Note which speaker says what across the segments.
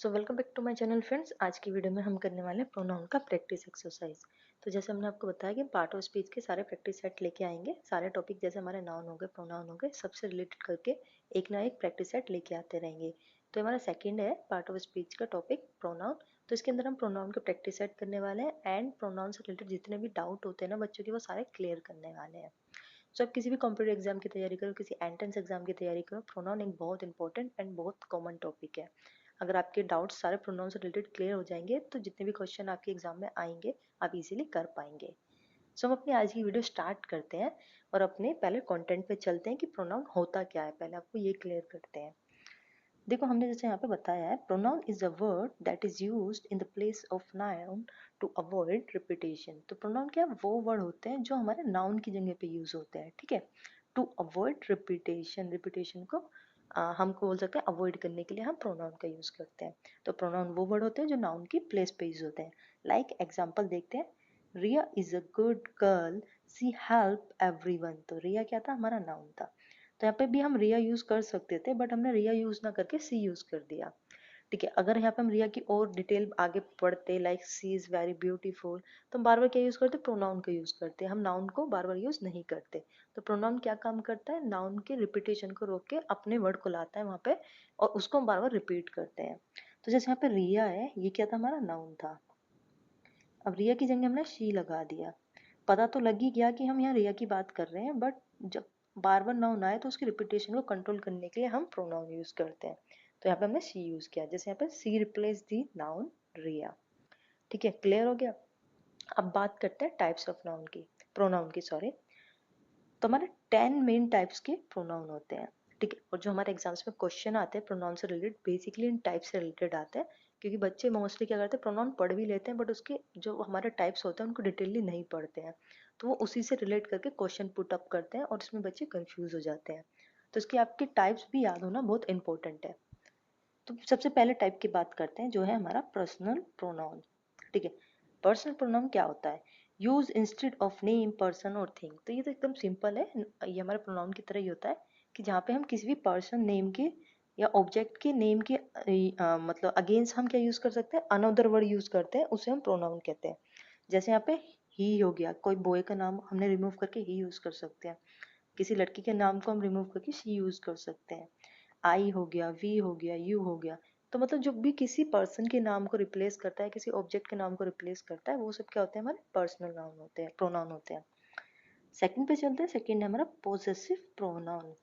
Speaker 1: So welcome back to my channel friends. आज की video में हम करने वाले हैं प्रोनाउन का प्रैक्टिस एक्सरसाइज। तो जैसे हमने आपको बताया कि पार्ट ऑफ स्पीच के सारे प्रैक्टिस सेट लेके आएंगे। सारे टॉपिक जैसे हमारे नाउन हो गए, प्रोनाउन हो गए, सबसे रिलेटेड करके एक ना एक प्रैक्टिस सेट लेके आते रहेंगे। तो हमारा सेकंड है पार्ट ऑफ स्पीच का टॉपिक प्रोनाउन। तो इसके अंदर हम प्रोनाउन के प्रैक्टिस सेट करने वाले हैं एंड प्रोनाउन से रिलेटेड जितने भी डाउट होते हैं ना बच्चों के, वो सारे क्लियर करने वाले हैं। सो आप किसी भी कॉम्पिटेटिव एग्जाम की तैयारी करो, किसी एंट्रेंस एग्जाम की तैयारी करो, प्रोनाउन एक बहुत इंपॉर्टेंट एंड बहुत कॉमन टॉपिक है। अगर आपके डाउट्स सारे प्रोनाउन से रिलेटेड क्लियर हो जाएंगे तो जितने भी क्वेश्चन आपके एग्जाम में आएंगे आप इजीली कर पाएंगे। सो हम अपनी आज की वीडियो स्टार्ट करते हैं और अपने पहले कंटेंट पे चलते हैं कि प्रोनाउन होता क्या है। पहले आपको ये क्लियर करते हैं। देखो, हमने जैसे यहाँ पे बताया है, pronoun is a word that is used in the place of noun to avoid repetition. तो प्रोनाउन क्या है? वो वर्ड होते हैं जो हमारे नाउन की जगह पे यूज होते हैं, ठीक है, टू अवॉइड रिपीटेशन। रिपीटेशन को हमको बोल सकते हैं अवॉइड करने के लिए हम प्रोनाउन का यूज करते हैं। तो प्रोनाउन वो वर्ड होते हैं जो नाउन की प्लेस पे यूज होते हैं। लाइक एग्जाम्पल देखते हैं, Riya is a good girl, she help everyone. तो रिया क्या था? हमारा नाउन था। तो यहाँ पे भी हम रिया यूज कर सकते थे बट हमने रिया यूज ना करके सी यूज कर दिया, ठीक है। अगर यहाँ पे हम रिया की और डिटेल आगे पढ़ते, like she is very beautiful, तो हम बार बार क्या यूज करते? प्रोनाउन का यूज करते। हम नाउन को बार बार यूज नहीं करते। तो प्रोनाउन क्या काम करता है? नाउन के रिपीटेशन को रोक के अपने वर्ड को लाता है वहां पे और उसको हम बार बार रिपीट करते हैं। तो जैसे यहाँ पे रिया है, ये क्या था? हमारा नाउन था। अब रिया की जगह हमने शी लगा दिया। पता तो लग ही गया कि हम यहाँ रिया की बात कर रहे हैं, बट जब बार बार नाउन आए तो उसकी रिपीटेशन को कंट्रोल करने के लिए हम प्रोनाउन यूज करते हैं। तो यहाँ पे हमने शी यूज किया। जैसे यहाँ पे सी रिप्लेस दी नाउन रिया, ठीक है, क्लियर हो गया। अब बात करते हैं टाइप्स ऑफ नाउन की, प्रोनाउन की, सॉरी। तो हमारे 10 मेन टाइप्स के प्रोनाउन होते हैं, ठीक है। और जो हमारे एग्जाम्स में क्वेश्चन आते हैं प्रोनाउन से रिलेटेड, बेसिकली इन टाइप से रिलेटेड आते हैं। क्योंकि बच्चे मोस्टली क्या करते हैं, प्रोनाउन पढ़ भी लेते हैं बट उसके जो हमारे टाइप्स होते हैं उनको डिटेलली नहीं पढ़ते हैं। तो वो उसी से रिलेट करके क्वेश्चन पुट अप करते हैं और इसमें बच्चे कंफ्यूज हो जाते हैं। तो इसके आपके टाइप्स भी याद होना बहुत इंपॉर्टेंट है। तो सबसे पहले टाइप की बात करते हैं जो है हमारा पर्सनल प्रोनाउन, ठीक है। पर्सनल प्रोनाउन क्या होता है? Use instead of name, person और थिंग। तो ये तो एकदम सिंपल है, ये हमारे प्रोनाउन की तरह ही होता है कि जहाँ पे हम किसी भी पर्सन नेम के या ऑब्जेक्ट के नेम के मतलब अगेंस्ट हम क्या यूज कर सकते हैं? अनदर वर्ड यूज करते हैं, उसे हम प्रोनाउन कहते हैं। जैसे यहाँ पे ही हो गया, कोई बॉय का नाम हमने रिमूव करके ही यूज कर सकते हैं। किसी लड़की के नाम को हम रिमूव करके शी यूज कर सकते हैं। आई हो गया, वी हो गया, यू हो गया। तो मतलब जो भी किसी पर्सन के नाम को रिप्लेस करता है, किसी ऑब्जेक्ट के नाम को रिप्लेस करता है, वो सब क्या होते हैं? हमारे पर्सनल नाउन होते हैं, प्रोनाउन होते हैं। सेकंड पे चलते हैं। सेकंड है हमारा पोजेसिव प्रोनाउन।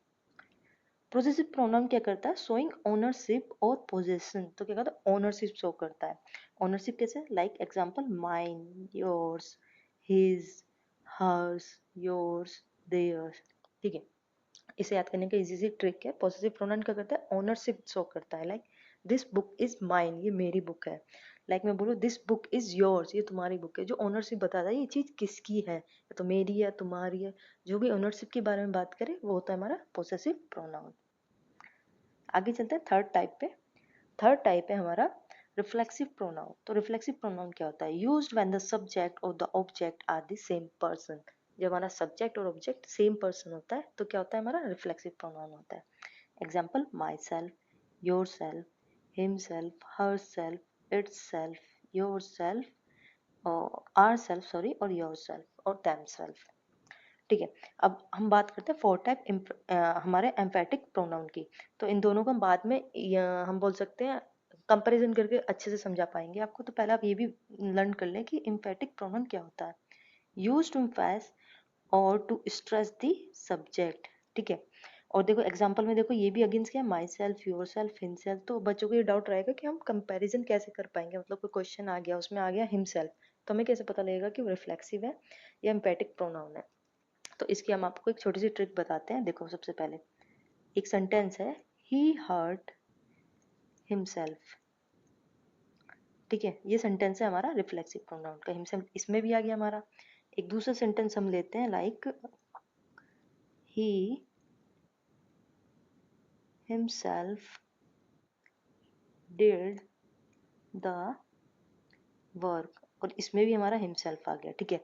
Speaker 1: पोजेसिव प्रोनाउन क्या करता है? शोइंग ओनरशिप और पोजेशन। तो क्या करता है? ओनरशिप शो करता है। ओनरशिप कैसे? Like example, mine, yours, his, hers, yours, theirs, ठीक है। इसे याद करने का इजी सी ट्रिक है। पॉसेसिव प्रोनाउन क्या करता है? ओनरशिप शो करता है। Like this book is mine, ये मेरी बुक है। लाइक मैं बोलूँ दिस बुक इज योर्स, ये तुम्हारी बुक है। जो ओनरशिप बताता है ये चीज किसकी है, या तो मेरी है, तुम्हारी है। जो भी ओनरशिप के बारे में बात करे वो होता है हमारा पॉसेसिव प्रोनाउन। आगे चलते हैं थर्ड टाइप पे। थर्ड टाइप है हमारा रिफ्लेक्सिव प्रोनाउन। तो रिफ्लेक्सिव प्रोनाउन क्या होता है? यूज्ड व्हेन द सब्जेक्ट और the object are the same person. जब हमारा सब्जेक्ट और ऑब्जेक्ट सेम पर्सन होता है तो क्या होता है? हमारा रिफ्लेक्सिव प्रोनाउन होता है। Example, myself, yourself, himself, herself, itself, yourself, ourself, sorry, और योर सेल्फ और देम सेल्फ, ठीक है। अब हम बात करते हैं फोर टाइप हमारे एम्फेटिक प्रोनाउन की। तो इन दोनों को हम बाद में हम बोल सकते हैं, कंपैरिजन करके अच्छे से समझा पाएंगे आपको। तो पहले आप ये भी लर्न कर लें कि एम्फेटिक प्रोनाउन क्या होता है। यूज टू एम्फेसाइज और टू स्ट्रेस द सब्जेक्ट, ठीक है। और देखो एग्जांपल में देखो, ये भी अगेंस्ट क्या है? My self, yourself, himself. तो बच्चों को ये डाउट रहेगा कि हम कंपैरिजन कैसे कर पाएंगे। मतलब कोई क्वेश्चन आ गया, उसमें आ गया हिमसेल्फ, तो हमें कैसे पता लगेगा कि वो रिफ्लेक्सिव है या एम्फेटिक प्रोनाउन है? तो इसकी हम आपको एक छोटी सी ट्रिक बताते हैं। देखो, सबसे पहले एक सेंटेंस है, ही हर्ट हिमसेल्फ, ठीक है। ये सेंटेंस है हमारा रिफ्लेक्सिव प्रोनाउन का। हिमसेल्फ इसमें भी आ गया हमारा। एक दूसरा सेंटेंस हम लेते हैं, like he himself did the work, और इसमें भी हमारा हिमसेल्फ आ गया, ठीक है।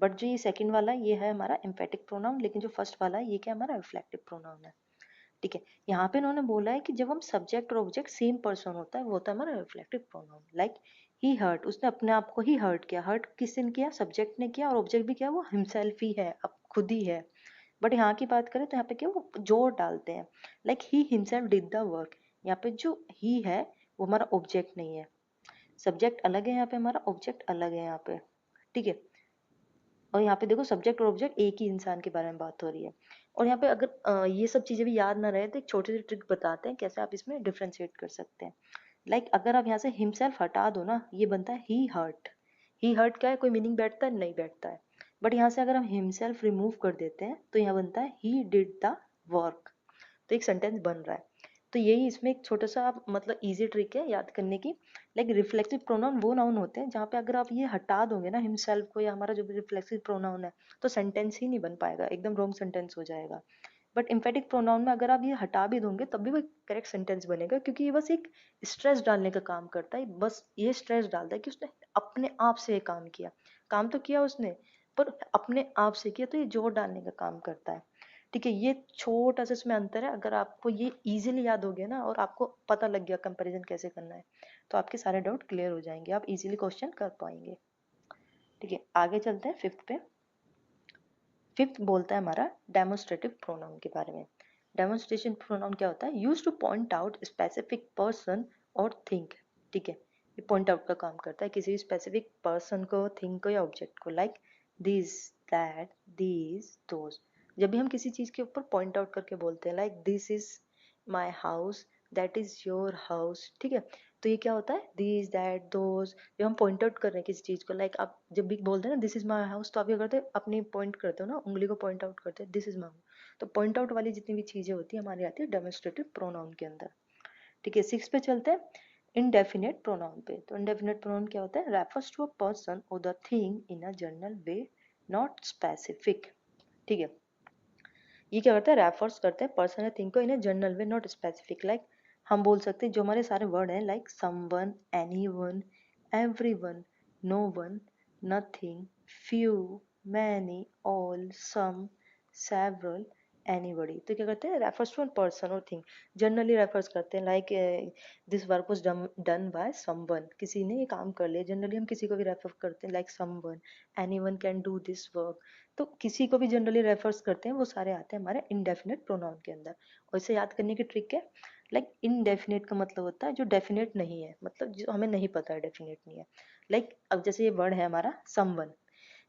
Speaker 1: बट जो ये सेकंड वाला ये है हमारा एम्फेटिक प्रोनाउन, लेकिन जो फर्स्ट वाला है ये क्या? हमारा रिफ्लेक्टिव प्रोनाउन है। ठीक है। यहाँ पे इन्होंने बोला है कि जब हम सब्जेक्ट और ऑब्जेक्ट सेम पर्सन होता है वो होता है हमारा reflective pronoun. Like he hurt, उसने अपने आप को ही हर्ट किया। हर्ट किसने किया? सब्जेक्ट ने किया, और ऑब्जेक्ट भी क्या, वो हिमसेल्फ ही है, अब खुद ही है। बट यहाँ की बात करें तो यहाँ पे क्या, वो जोर डालते हैं, like he himself did the work. यहाँ पे जो ही है वो हमारा ऑब्जेक्ट नहीं है, सब्जेक्ट अलग है यहाँ पे, हमारा ऑब्जेक्ट अलग है यहाँ पे। ठीक है। और यहाँ पे देखो सब्जेक्ट और ऑब्जेक्ट एक ही इंसान के बारे में बात हो रही है। और यहाँ पे अगर ये सब चीजें भी याद ना रहे तो एक छोटी सी ट्रिक बताते हैं कैसे आप इसमें डिफ्रेंशिएट कर सकते हैं। लाइक अगर आप यहाँ से हिमसेल्फ हटा दो ना, ये बनता है ही हर्ट। ही हर्ट क्या है, कोई मीनिंग बैठता है? नहीं बैठता है। बट यहाँ से अगर हम हिमसेल्फ रिमूव कर देते हैं तो यहाँ बनता है ही डिड द वर्क। तो एक सेंटेंस बन रहा है। तो यही इसमें एक छोटा सा मतलब इजी ट्रिक है याद करने की। लाइक रिफ्लेक्सिव प्रोनाउन वो नाउन होते हैं जहाँ पे अगर आप ये हटा दोगे ना हिमसेल्फ को या हमारा जो भी रिफ्लेक्सिव प्रोनाउन है, तो सेंटेंस ही नहीं बन पाएगा, एकदम रॉन्ग सेंटेंस हो जाएगा। बट इम्फेटिक प्रोनाउन में अगर आप ये हटा भी दोगे तब भी वो करेक्ट सेंटेंस बनेगा, क्योंकि ये बस एक स्ट्रेस डालने का काम करता है। बस ये स्ट्रेस डालता है कि उसने अपने आप से ये काम किया। काम तो किया उसने, पर अपने आप से किया, तो ये जोर डालने का काम करता है। ठीक है। ये छोटा सा इसमें अंतर है। अगर आपको ये इजीली याद हो गया ना और आपको पता लग गया कंपैरिजन कैसे करना है, तो आपके सारे डाउट क्लियर हो जाएंगे, आप इजीली क्वेश्चन कर पाएंगे। ठीक है, आगे चलते हैं फिफ्थ पे। फिफ्थ बोलता है हमारा डेमोस्ट्रेटिव प्रोनाउन के बारे में। डेमोस्ट्रेशन प्रोनाउन क्या होता है? Use two point out specific person और थिंग। ठीक है, ये पॉइंट आउट का काम करता है किसी स्पेसिफिक पर्सन को, थिंग को या ऑब्जेक्ट को। Like this, that, these, those. जब भी हम किसी चीज के ऊपर पॉइंट आउट करके बोलते हैं, like this is my house, that is your house. ठीक है, तो ये क्या होता है? This, that, those. जब हम पॉइंट आउट कर रहे हैं किसी चीज को, लाइक आप जब भी बोलते हैं ना दिस इज माई हाउस, तो आप क्या करते हैं? अपनी पॉइंट करते हो ना, उंगली को पॉइंट आउट करते हैं, दिस इज माई हाउस। तो पॉइंट आउट वाली जितनी भी चीजें होती है हमारी आती है डेमोन्स्ट्रेटिव प्रोनाउन के अंदर। ठीक है, सिक्स पे चलते हैं, इनडेफिनेट प्रोनाउन पे। तो इनडेफिनेट प्रोनाउन क्या होता है? रेफर्स टू अ पर्सन और the thing in a general way, not specific. ठीक है, ये क्या करता है? रेफर्स करते हैं पर्सन या थिंग को in a general way, not specific. Like हम बोल सकते हैं जो हमारे सारे वर्ड हैं, like someone, anyone, everyone, no one, nothing, few, many, all, some, several, anybody. तो क्या करते हैं? रेफर्स टू पर्सन और थिंग, जनरली रेफर्स करते हैं। Like this work was done by someone, किसी ने ये काम कर लिया। जनरली हम किसी को भी रेफर करते हैं, like someone, anyone can do this work. तो किसी को भी जनरली रेफर्स करते हैं, वो सारे आते हैं हमारे इनडेफिनेट प्रोनाउन के अंदर। और इसे याद करने की ट्रिक है, लाइक इनडेफिनेट का मतलब होता है जो डेफिनेट नहीं है, मतलब जो हमें नहीं पता है, डेफिनेट नहीं है। लाइक अब जैसे ये वर्ड है हमारा समवन,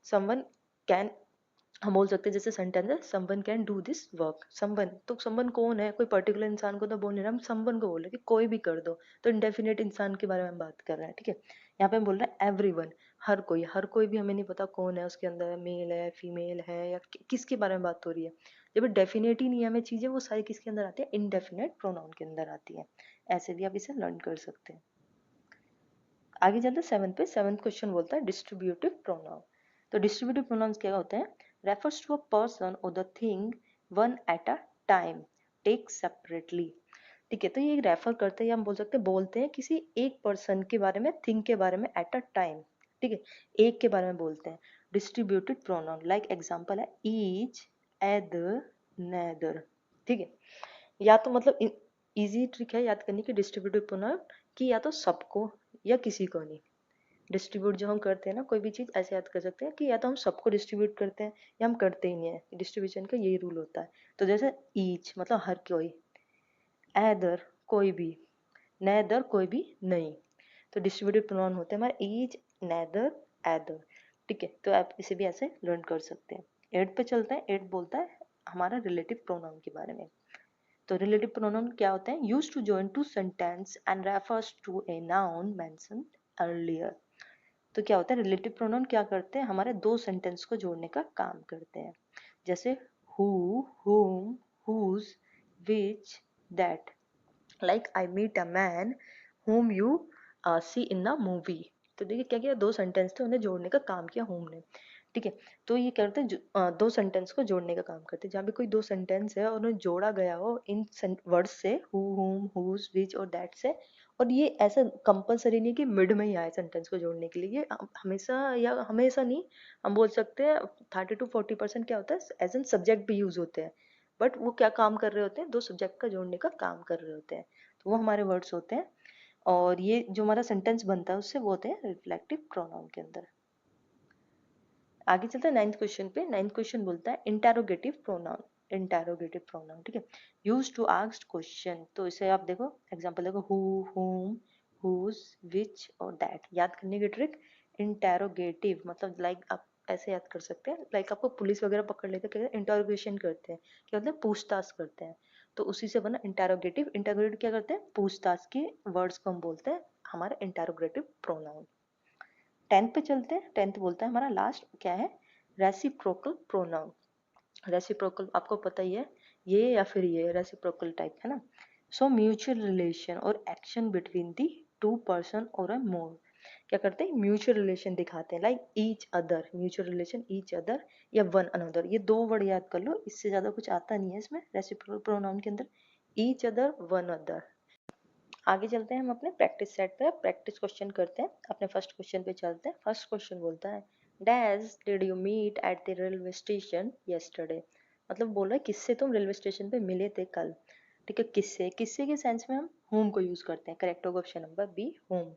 Speaker 1: समवन कैन, हम बोल सकते हैं जैसे सेंटेंस है someone can do this work. Someone, तो समवन कौन है? कोई पर्टिकुलर इंसान को तो बोल नहीं रहे हम, समवन को बोल रहे कि कोई भी कर दो। तो इनडेफिनेट इंसान के बारे में हम बात कर रहे हैं। ठीक है, यहाँ पे हम बोल रहे हैं एवरीवन, हर कोई। हर कोई भी हमें नहीं पता कौन है उसके अंदर, मेल है, फीमेल है, या किसके बारे में बात हो रही है। जब डेफिनेट ही नहीं है हमें चीजें, वो सारी किसके अंदर आती है? इनडेफिनेट प्रोनाउन के अंदर आती है। ऐसे भी आप इसे लर्न कर सकते हैं। आगे चलते हैं सेवंथ पे। सेवंथ क्वेश्चन बोलता है डिस्ट्रीब्यूटिव प्रोनाउन। तो डिस्ट्रीब्यूटिव प्रोनाउंस क्या होते हैं? रेफर्स टू अ पर्सन और the thing one at a time, take separately. ठीक है, तो ये रेफर करते हैं या हम बोल सकते हैं बोलते हैं किसी एक पर्सन के बारे में, थिंग के बारे में, एट अ टाइम। ठीक है, एक के बारे में बोलते हैं। डिस्ट्रीब्यूटेड प्रोनाउन, लाइक एग्जांपल है ईच, एदर, नेदर। ठीक है, या तो मतलब इजी ट्रिक है याद करने की डिस्ट्रीब्यूटिव प्रोनाउन कि या तो सबको या किसी को नहीं। डिस्ट्रीब्यूट जो हम करते हैं ना कोई भी चीज, ऐसे याद कर सकते हैं कि या तो हम सबको डिस्ट्रीब्यूट करते हैं या हम करते ही नहीं है। डिस्ट्रीब्यूशन का यही रूल होता है। तो जैसे ईच मतलब हर कोई, एदर कोई भी, नेदर कोई भी नहीं। तो डिस्ट्रीब्यूटिव प्रोनाउन होते हैं हमारे ईच, नेदर, एदर। ठीक है, तो आप इसे भी ऐसे लर्न कर सकते हैं। एट पे चलते हैं। एट बोलता है हमारा रिलेटिव प्रोनाउन के बारे में। तो रिलेटिव प्रोनाउन क्या होते हैं? Used to join two sentence and refers to a noun mentioned earlier. तो क्या होता है? रिलेटिव प्रोनाउन क्या करते हैं? हमारे दो सेंटेंस को जोड़ने का काम करते हैं। जैसे who, whom, whose, which, that। Like I meet a man whom you see in the movie। तो देखिए क्या किया, दो सेंटेंस थे उन्हें जोड़ने का काम किया whom ने। ठीक है, तो ये करते हैं दो सेंटेंस को जोड़ने का काम करते हैं। जहाँ भी कोई दो सेंटेंस है और उन्हें जोड़ा गया हो इन वर्ड्स से, हु, whom, whose, which और that से। और ये ऐसा कंपलसरी नहीं कि मिड में ही आए सेंटेंस को जोड़ने के लिए, ये हमेशा या हमेशा नहीं, हम बोल सकते हैं 30 to 40% क्या होता है एज एन सब्जेक्ट भी यूज होते हैं। बट वो क्या काम कर रहे होते हैं, दो सब्जेक्ट का जोड़ने का काम कर रहे होते हैं, तो वो हमारे वर्ड्स होते हैं। और ये जो हमारा सेंटेंस बनता है उससे वो होते हैं रिफ्लेक्टिव प्रोनाउन के अंदर। आगे चलते हैं 9th क्वेश्चन पे। 9th क्वेश्चन बोलता है इंटेरोगेटिव प्रोनाउन। इंटेरोगेटिव प्रोनाउन, ठीक है, यूज टू आस्क क्वेश्चन। तो इसे आप देखो, एग्जांपल देखो, हु, हुम, हुज, विच और दैट। याद करने की ट्रिक, इंटेरोगेटिव मतलब लाइक आप ऐसे याद कर सकते हैं, लाइक आपको पुलिस वगैरह पकड़ लेते हैं, इंटरोगेशन करते हैं, क्या मतलब पूछताछ करते हैं, तो उसी से बना इंटेरोगेटिव। इंटेरोगेटिव क्या करते हैं, पूछताछ के वर्ड्स को हम बोलते हैं हमारा इंटेरोगेटिव प्रोनाउन। 10th पे चलते हैं। 10th बोलता है हमारा लास्ट क्या है, रेसिप्रोकल प्रोनाउन। रेसिप्रोकल आपको पता ही है, ये या फिर ये रेसिप्रोकल टाइप है ना। सो म्यूचुअल रिलेशन और action between the two person और अ मोर। क्या करते हैं, म्यूचुअल रिलेशन दिखाते हैं, like each other, mutual relation each other या वन अनदर। ये दो वर्ड याद कर लो, इससे ज्यादा कुछ आता नहीं है इसमें रेसिप्रोकल प्रोनाउन के अंदर, ईच अदर, वन अदर। आगे चलते हैं हम अपने प्रैक्टिस सेट पे, प्रैक्टिस क्वेश्चन करते हैं। अपने फर्स्ट क्वेश्चन पे चलते हैं। फर्स्ट क्वेश्चन बोलता है dash did you meet at the railway station yesterday. मतलब बोल रहा है किससे तुम रेलवे स्टेशन पे मिले थे कल। ठीक है, किससे, किससे के सेंस में हम whom को यूज करते हैं। करेक्ट होगा option number B, whom।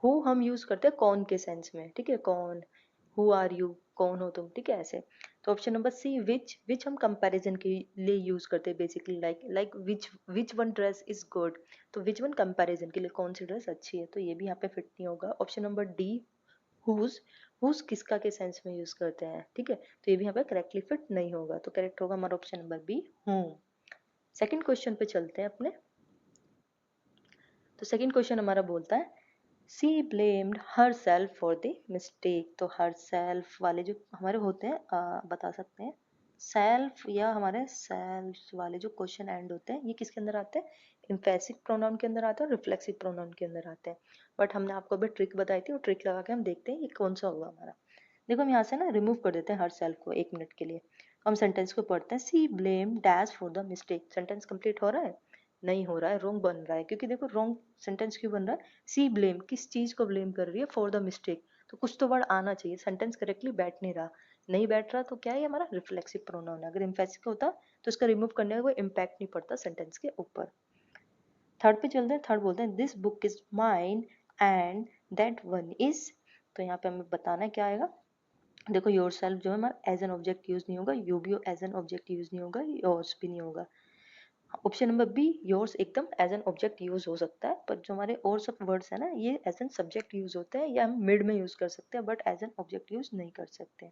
Speaker 1: who हम यूज करते हैं कौन के सेंस में, ठीक है, कौन, हु आर यू, कौन हो तुम, ठीक है, ऐसे। तो ऑप्शन नंबर सी, विच हम कंपैरिजन के लिए यूज करते हैं basically, like which one dress is good. तो विच वन कंपैरिजन के लिए कौन सी ड्रेस अच्छी है, तो ये भी यहाँ पे फिट नहीं होगा। Option number D, whose, whose किसका के सेंस में यूज करते हैं, ठीक है, तो ये भी यहाँ पे करेक्टली फिट नहीं होगा। तो करेक्ट होगा हमारा option number B, whom. Second question पे चलते हैं अपने। तो सेकंड क्वेश्चन हमारा बोलता है she blamed herself for the mistake. तो हर सेल्फ वाले जो हमारे होते हैं बता सकते हैं, सेल्फ या हमारे सेल्फ वाले जो क्वेश्चन एंड होते हैं, ये किसके अंदर आते हैं, इम्फेसिक प्रोनाउन के अंदर आते हैं और रिफ्लेक्सिव प्रोनाउन के अंदर आते हैं। बट हमने आपको अभी ट्रिक बताई थी, वो ट्रिक लगा के हम देखते हैं ये कौन सा होगा हमारा। देखो हम यहाँ से ना रिमूव कर देते हैं हर सेल्फ को 1 मिनट के लिए। हम सेंटेंस को पढ़ते हैं, she blame dash for the mistake. Sentence complete हो रहा है, नहीं हो रहा है, रॉन्ग बन रहा है, क्योंकि देखो रॉन्ग सेंटेंस क्यों बन रहा है, सी ब्लेम किस चीज को ब्लेम कर रही है, फॉर द मिस्टेक, तो कुछ तो वर्ड आना चाहिए, सेंटेंस करेक्टली बैठ नहीं रहा, नहीं बैठ रहा, तो क्या है हमारा रिफ्लेक्सिव प्रोनाउन है। अगर इम्फेसिक होता तो इसका रिमूव करने का कोई इम्पैक्ट नहीं पड़ता सेंटेंस के ऊपर। थर्ड पे चलते हैं। थर्ड बोलते हैं this book is mine and that one is. तो यहाँ पे हमें बताना क्या आएगा, देखो योर सेल्फ जो है हमारा एज एन ऑब्जेक्ट यूज नहीं होगा, यू भी एज एन ऑब्जेक्ट यूज नहीं होगा, योर्स भी नहीं होगा। ऑप्शन नंबर बी, योर्स एकदम एज एन ऑब्जेक्ट यूज हो सकता है, पर जो हमारे और सब वर्ड्स है ना, ये एज एन सब्जेक्ट यूज होते हैं, या हम मिड में यूज कर सकते हैं, but as an object use नहीं कर सकते।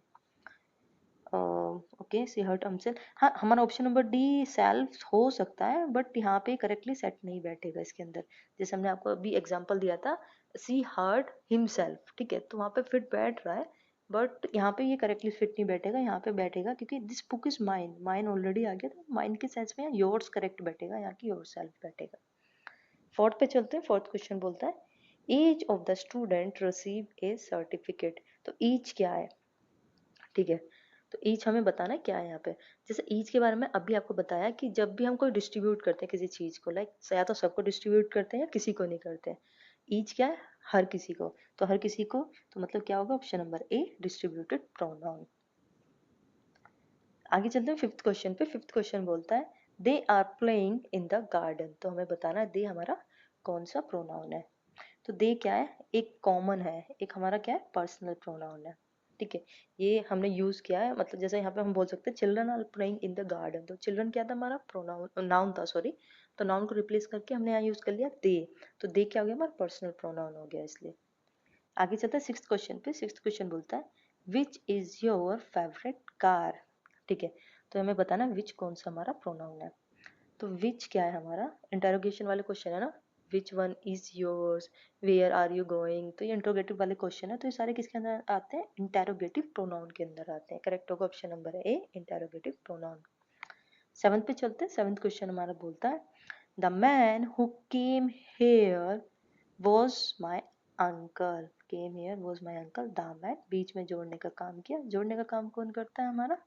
Speaker 1: ओके, सी हर्ट हमसेल्फ, हाँ हमारा ऑप्शन नंबर डी सेल्फ हो सकता है, बट यहाँ पे करेक्टली सेट नहीं बैठेगा इसके अंदर। जैसे हमने आपको अभी एग्जांपल दिया था, सी हर्ट हिमसेल्फ, ठीक है, तो वहाँ पे फिट बैठ रहा है, बट यहाँ पे ये करेक्टली फिट नहीं बैठेगा। यहाँ पे बैठेगा क्योंकि this book is mine, mine already आ गया, तो माइन के सेंस में योर्स करेक्ट बैठेगा, यहाँ की योर सेल्फ बैठेगा। फोर्थ पे चलते हैं। फोर्थ क्वेश्चन बोलता है each of the student receive A certificate. तो ईच क्या है, ठीक है, तो ईच हमें बताना है क्या है यहाँ पे। जैसे ईच के बारे में अभी आपको बताया कि जब भी हम कोई डिस्ट्रीब्यूट करते हैं किसी चीज को, लाइक या तो सबको डिस्ट्रीब्यूट करते हैं या किसी को नहीं करते हैं। ईच क्या है, हर किसी को, तो हर किसी को, तो मतलब क्या होगा, option number A distributed pronoun. आगे चलते हैं फिफ्थ क्वेश्चन पे। फिफ्थ क्वेश्चन बोलता है they are playing in the garden. तो हमें बताना है दे हमारा कौन सा प्रोनाउन है। तो दे क्या है, एक कॉमन है, एक हमारा क्या है, पर्सनल प्रोनाउन है, ठीक है, ये हमने यूज किया है। मतलब जैसे यहाँ पे हम बोल सकते हैं children are playing in the garden, तो चिल्ड्रन क्या था हमारा प्रोनाउन, नाउन था सॉरी, तो नाउन को रिप्लेस करके हमने यहाँ यूज कर लिया दे, तो दे क्या हो गया हमारा पर्सनल प्रोनाउन हो गया, इसलिए। आगे चलते हैं सिक्स्थ क्वेश्चन पे। सिक्स्थ क्वेश्चन बोलता है which is your favourite car, ठीक है, तो हमें बताना विच कौन सा हमारा प्रोनाउन है। तो विच क्या है हमारा, इंटरोगेशन वाले क्वेश्चन है ना, which one is yours, where are you going, तो ये इंटरोगेटिव वाले क्वेश्चन है, तो ये सारे किसके अंदर आते हैं, इंटेरोगेटिव प्रोनाउन के अंदर आते हैं। करेक्ट होगा ऑप्शन नंबर है ए, इंटेरोगेटिव प्रोनाउन। सेवंथ पे चलते हैं। सेवंथ क्वेश्चन हमारा बोलता है the man who came here was my uncle. Came here was my uncle, the man बीच में जोड़ने का काम किया। जोड़ने का काम कौन करता है हमारा,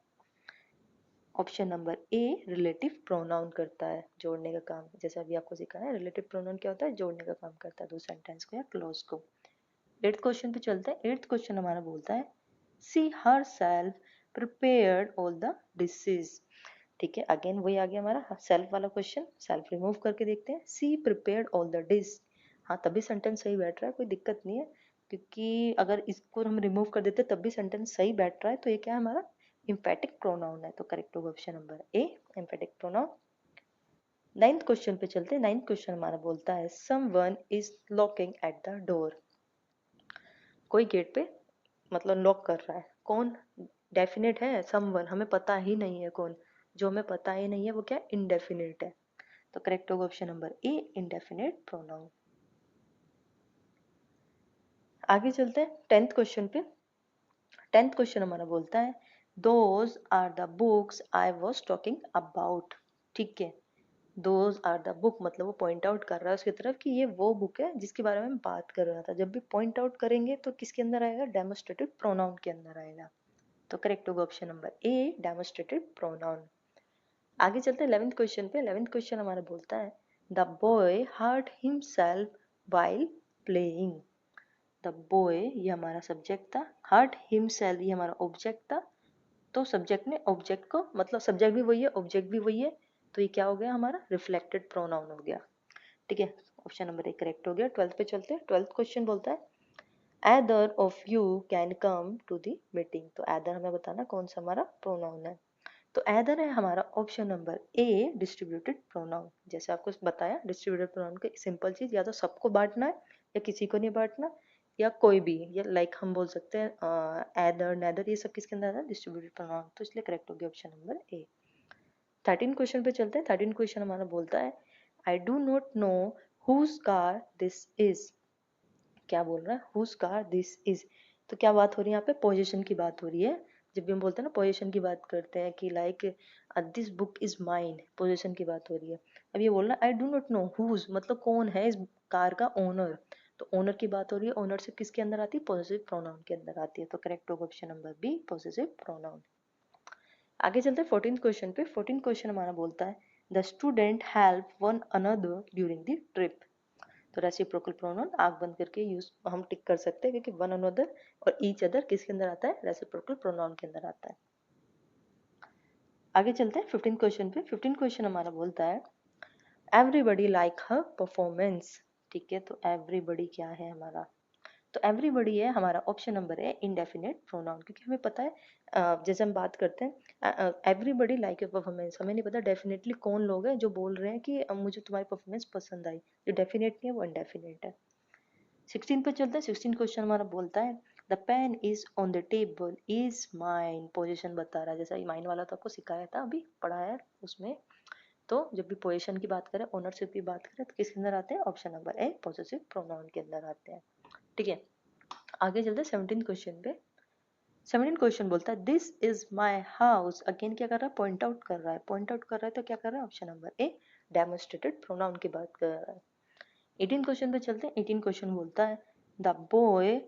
Speaker 1: option number A relative pronoun करता है जोड़ने का काम। जैसे अभी आपको सिखाया है, रिलेटिव प्रोनाउन क्या होता है, जोड़ने का काम करता है दो सेंटेंस को या क्लोज को। एट्थ क्वेश्चन पे चलते हैं। एट्थ क्वेश्चन हमारा बोलता है she herself prepared all the dishes, ठीक है, अगेन वही आ गया हमारा सेल्फ वाला क्वेश्चन, सेल्फ रिमूव करके देखते हैं। सी प्रिपेयर्ड ऑल द डिश, हाँ तभी सेंटेंस सही बैठ रहा है, कोई दिक्कत नहीं है, क्योंकि अगर इसको हम रिमूव कर देते तब भी सेंटेंस सही बैठ रहा है। तो ये क्या है हमारा एम्फेटिक प्रोनाउन है, तो करेक्ट होगा ऑप्शन नंबर ए, एम्फेटिक प्रोनाउन। नाइन्थ क्वेश्चन पे चलते हैं। नाइन्थ क्वेश्चन हमारा बोलता है someone is locking at the door, कोई गेट पे मतलब लॉक कर रहा है, कौन? डेफिनेट है समवन, हमें पता ही नहीं है कौन, जो हमें पता ही नहीं है वो क्या इनडेफिनेट है, तो करेक्ट होगा option number A, indefinite pronoun. आगे चलते हैं टेंथ क्वेश्चन पे। टेंथ क्वेश्चन हमारा बोलता है those are the books I was talking about, ठीक है, दोज आर द बुक मतलब वो पॉइंट आउट कर रहा है उसकी तरफ कि ये वो बुक है जिसके बारे में हम बात कर रहा था। जब भी पॉइंट आउट करेंगे तो किसके अंदर आएगा, डेमोस्ट्रेटिव प्रोनाउन के अंदर आएगा, तो करेक्ट होगा ऑप्शन नंबर ए, डेमोस्ट्रेटिव प्रोनाउन। आगे चलते हैं 11th क्वेश्चन पे। 11th क्वेश्चन हमारा बोलता है the boy hurt himself while playing, the boy ये हमारा सब्जेक्ट था, हर्ट हिमसेल्फ ये हमारा ऑब्जेक्ट था, तो सब्जेक्ट ने ऑब्जेक्ट को मतलब सब्जेक्ट भी वही है ऑब्जेक्ट भी वही है, तो ये क्या हो गया हमारा रिफ्लेक्टेड प्रोनाउन हो गया, ठीक है, ऑप्शन नंबर ए करेक्ट हो गया। 12th पे चलते हैं। 12th क्वेश्चन बोलता है either of you can come to the meeting, तो either हमें बताना कौन सा हमारा प्रोनाउन है, तो either है हमारा option number A, distributed pronoun. जैसे आपको बताया डिस्ट्रीब्यूटेड प्रोनाउन की सिंपल चीज, या तो सबको बांटना है या किसी को नहीं बांटना, या कोई भी, या लाइक हम बोल सकते हैं either neither, ये सब किसके अंदर आता है डिस्ट्रीब्यूटेड प्रोनाउन, तो इसलिए करेक्ट हो गया ऑप्शन नंबर ए। 13 क्वेश्चन पे चलते हैं। 13 क्वेश्चन हमारा बोलता है I do not know whose car this is, क्या बोल रहा है हुज कार दिस इज, तो क्या बात हो रही है यहाँ पे, पोजीशन की बात हो रही है। जब भी हम बोलते हैं ना पोजीशन की बात करते हैं कि like this book is mine, position की बात हो रही है। अब ये बोल रहा है I do not know whose मतलब कौन है इस कार का ओनर, तो ओनर की बात हो रही है, ओनरशिप किसके अंदर आती है, पॉजिटिव प्रोनाउन के अंदर आती है, तो करेक्ट होगा option number B, positive pronoun. आगे चलते हैं 14th क्वेश्चन पे। 14th क्वेश्चन हमारा बोलता है the student help one another during the trip, तो रेसिप्रोकल प्रोनाउन आंख बंद करके यूज हम टिक कर सकते हैं, क्योंकि वन अनदर और ईच अदर किसके अंदर आता है, रेसिप्रोकल प्रोनाउन के अंदर आता है। आगे चलते हैं 15 क्वेश्चन पे। 15 क्वेश्चन हमारा बोलता है एवरीबडी लाइक हर परफॉर्मेंस, ठीक है, तो एवरीबडी क्या है हमारा, तो एवरीबडी है हमारा ऑप्शन नंबर है इनडेफिनेट प्रोनाउन, क्योंकि हमें पता है जैसे हम बात करते हैं एवरीबडी लाइक योर परफॉर्मेंस, हमें नहीं पता डेफिनेटली कौन लोग हैं जो बोल रहे हैं कि मुझे तुम्हारी परफॉर्मेंस पसंद आई, जो डेफिनेट नहीं है वो इनडेफिनेट है। 16 पे चलते हैं। 16 क्वेश्चन हमारा बोलता है the pen is on the table is mine, position बता रहा है, जैसा माइन वाला तो आपको सिखाया था अभी पढ़ाया उसमें, तो जब भी पोजीशन की बात करें ओनरशिप की बात करें तो किसके अंदर आते हैं, ऑप्शन नंबर ए, पॉजिटिव प्रोनाउन के अंदर आते हैं, ठीक है। आगे चलते हैं 17 क्वेश्चन पे। 17 क्वेश्चन बोलता है this is my house, again क्या कर रहा है, पॉइंट आउट कर रहा है, पॉइंट आउट कर रहा है तो क्या कर रहा है, option number A, demonstrated pronoun की बात कर रहा है। 18 क्वेश्चन पे चलते हैं। 18 क्वेश्चन बोलता है the boy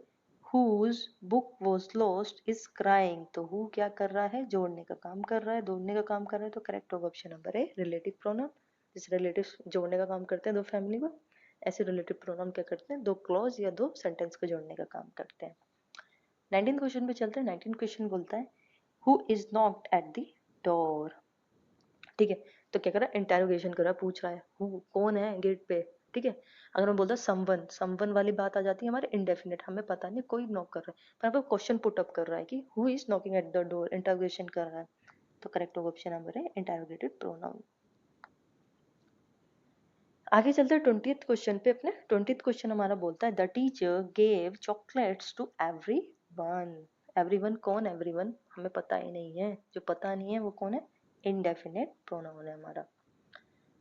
Speaker 1: whose book was lost is crying, तो हु क्या कर रहा है, जोड़ने का काम कर रहा है, जोड़ने का काम कर रहा है, तो करेक्ट होगा option number A, relative pronoun. जैसे रिलेटिव जोड़ने का काम करते हैं दो फैमिली को, ऐसे रिलेटिव प्रोनाउन क्या करते हैं, दो क्लॉज या दो सेंटेंस को जोड़ने का काम करते हैं। 19 क्वेश्चन पे चलते हैं। 19 क्वेश्चन बोलता है who is knocked at the door, ठीक है, तो क्या कर रहा है, इंटेरोगेशन कर रहा है, पूछ रहा है हु कौन है गेट पे, ठीक है। अगर मैं बोलता समवन, समवन वाली बात आ जाती है हमारे इनडेफिनेट, हमें पता नहीं कोई नॉक कर रहा है, पर यहाँ पे क्वेश्चन पुट अप कर रहा है कि who is knocking at the door, interrogation कर रहा है, तो करेक्ट होगा ऑप्शन नंबर है इंटेरोगेटेड प्रोनाउन। आगे चलते हैं 20th क्वेश्चन पे अपने। 20th क्वेश्चन हमारा बोलता है the teacher gave chocolates to everyone, everyone कौन, एवरीवन हमें पता ही नहीं है, जो पता नहीं है वो कौन है, इनडेफिनेट प्रोनाउन है हमारा।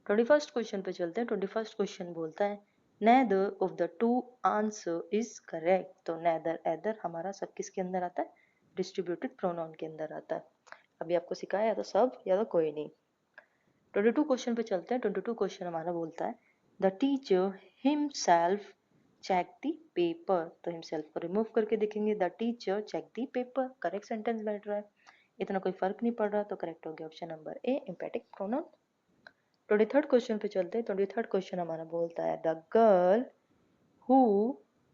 Speaker 1: 21st क्वेश्चन पे चलते हैं। 21st क्वेश्चन बोलता है neither of the two answer is correct, तो neither either हमारा सब किसके अंदर आता है, डिस्ट्रीब्यूटेड प्रोनाउन के अंदर आता है। अभी आपको सिखाया या तो सब या तो कोई नहीं। 22 क्वेश्चन पे चलते हैं। 22 क्वेश्चन हमारा बोलता है the teacher himself check the paper, तो हिमसेल्फ को रिमूव करके देखेंगे the teacher check the paper, correct sentence बैठ रहा है, इतना कोई फर्क नहीं पड़ रहा, तो करेक्ट हो गया option number A, emphatic pronoun. 23rd question पे चलते हैं। 23rd क्वेश्चन हमारा बोलता है the girl who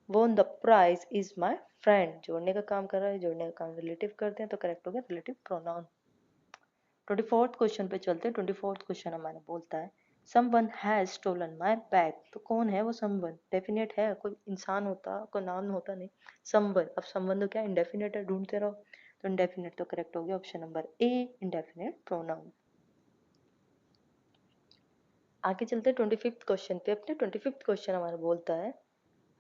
Speaker 1: won the prize is my friend, जोड़ने का काम कर रहा है, जोड़ने का काम रिलेटिव करते हैं, तो करेक्ट हो गया रिलेटिव प्रोनाउन। 24th क्वेश्चन पे चलते हैं। 24th क्वेश्चन हमारा बोलता है someone has stolen my bag. तो कौन है वो समवन? डेफिनेट है, कोई इंसान होता, कोई नाम होता नहीं। समवन, अब समवन तो क्या इंडेफिनेट है, ढूंढते रहो। तो इंडेफिनेट तो करेक्ट हो गया ऑप्शन नंबर ए, इंडेफिनेट प्रोनाउन। आगे चलते हैं 25th क्वेश्चन पे। अपने 25th क्वेश्चन हमारा बोलता है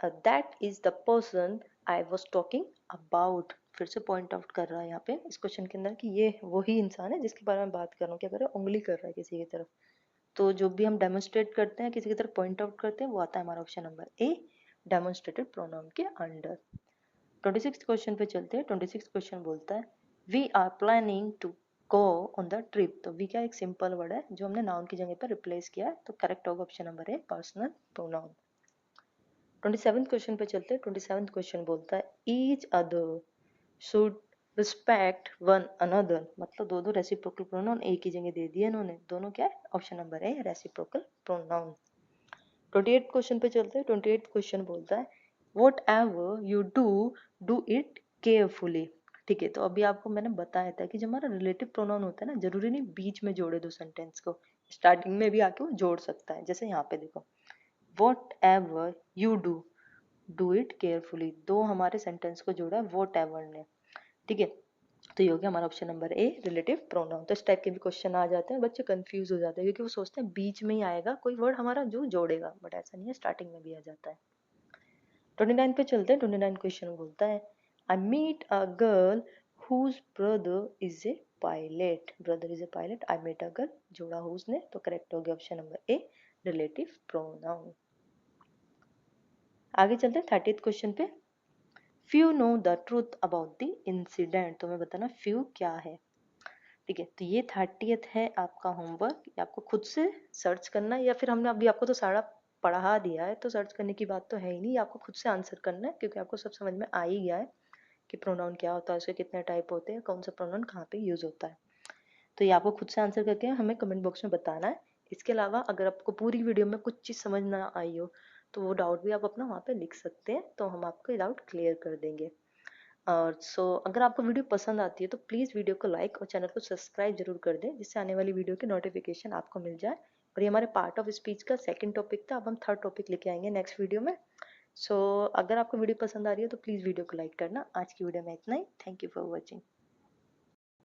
Speaker 1: that is the person I was talking about. फिर से पॉइंट आउट कर रहा है यहाँ पे इस क्वेश्चन के अंदर कि ये वही इंसान है जिसके बारे में बात कर रहा हूँ। क्या कर रहा है? उंगली कर रहा है किसी की तरफ। तो जो भी हम डेमोन्स्ट्रेट करते हैं, किसी की तरफ पॉइंट आउट करते हैं, वो आता है हमारा option number A, demonstrated pronoun के अंडर। 26th क्वेश्चन पे चलते हैं। 26th क्वेश्चन बोलता है we are planning to go on the trip. तो वी क्या एक सिंपल वर्ड है जो हमने नाउन की जगह पर रिप्लेस किया है, तो करेक्ट होगा ऑप्शन नंबर ए, पर्सनल प्रोनाउन। 27th क्वेश्चन पे चलते हैं। 27th क्वेश्चन बोलता है each other should respect one another. मतलब दो दो रेसिप्रोकल प्रोनाउन एक ही जगह दे दिए इन्होंने, दोनों क्या है? ऑप्शन नंबर ए, रेसिप्रोकल प्रोनाउन। 28th क्वेश्चन पे चलते हैं। 28th क्वेश्चन बोलता है what ever you do, do it carefully. ठीक है, तो अभी आपको मैंने बताया था कि जो हमारा रिलेटिव प्रोनाउन होता है ना, जरूरी नहीं बीच में जोड़े दो सेंटेंस को, स्टार्टिंग में भी आके वो जोड़ सकता है। जैसे यहाँ पे देखो what ever you do it carefully, दो हमारे सेंटेंस को जोड़ा है वट एवर ने। ठीक है, तो ये हो गया हमारा option number A, relative pronoun. तो इस टाइप के भी क्वेश्चन आ जाते हैं, बच्चे कंफ्यूज हो जाते हैं क्योंकि वो सोचते हैं बीच में ही आएगा कोई वर्ड हमारा जो जोड़ेगा, बट ऐसा नहीं है, स्टार्टिंग में भी आ जाता है। 29 पे चलते हैं। 29 क्वेश्चन बोलता है I meet a girl whose brother is a pilot. Brother is a pilot, I meet a girl, जोड़ा हुज ने, तो करेक्ट हो गया option number A, relative pronoun. आगे चलते हैं 30th क्वेश्चन पे। Few know the truth about the incident. तो मैं बताना फ्यू क्या है। ठीक है, तो ये 30th है आपका होमवर्क, आपको खुद से सर्च करना है, या फिर हमने अभी आपको तो सारा पढ़ा दिया है तो सर्च करने की बात तो है ही नहीं, आपको खुद से आंसर करना है क्योंकि आपको सब समझ में आ ही गया है कि प्रोनाउन क्या होता है, उसके कितने टाइप होते हैं, कौन सा प्रोनाउन कहाँ पे यूज होता है। तो ये आपको खुद से आंसर करके हमें कमेंट बॉक्स में बताना है। इसके अलावा अगर आपको पूरी वीडियो में कुछ चीज़ समझ ना आई हो तो वो डाउट भी आप अपना वहाँ पे लिख सकते हैं, तो हम आपको ये डाउट क्लियर कर देंगे। और अगर आपको वीडियो पसंद आती है तो प्लीज़ वीडियो को लाइक और चैनल को सब्सक्राइब जरूर कर दें, जिससे आने वाली वीडियो की नोटिफिकेशन आपको मिल जाए। और ये हमारे पार्ट ऑफ स्पीच का सेकंड टॉपिक था, अब हम थर्ड टॉपिक लेके आएंगे नेक्स्ट वीडियो में। अगर आपको वीडियो पसंद आ रही है तो प्लीज़ वीडियो को लाइक करना। आज की वीडियो में इतना ही। Thank you for watching.